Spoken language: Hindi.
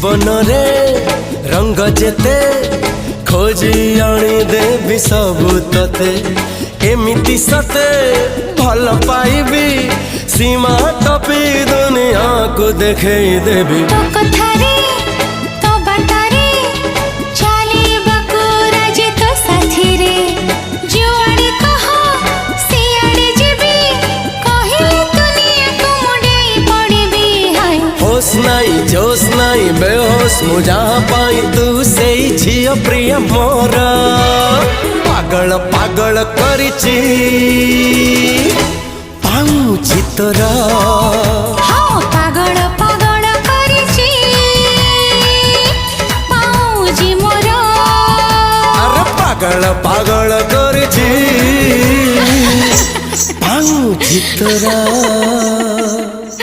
जीवन रे रंग जेते खोजी आनी देवी सबू तते एमिति सते भल पाइबी सीमा टपी दुनिया को देखे देवी तो कथारे तो बाटारे चाली बकुरा जे तो साथी रे जुआड़े कहो सियाड़े जेबी कहिले दुनिया को मुड़े पड़बी हाय होश नाई जोश नाई बेहोश मु जहाँ पाई तू से झियो प्रिय मोर पागल पागल करिची पाऊँ तोरा।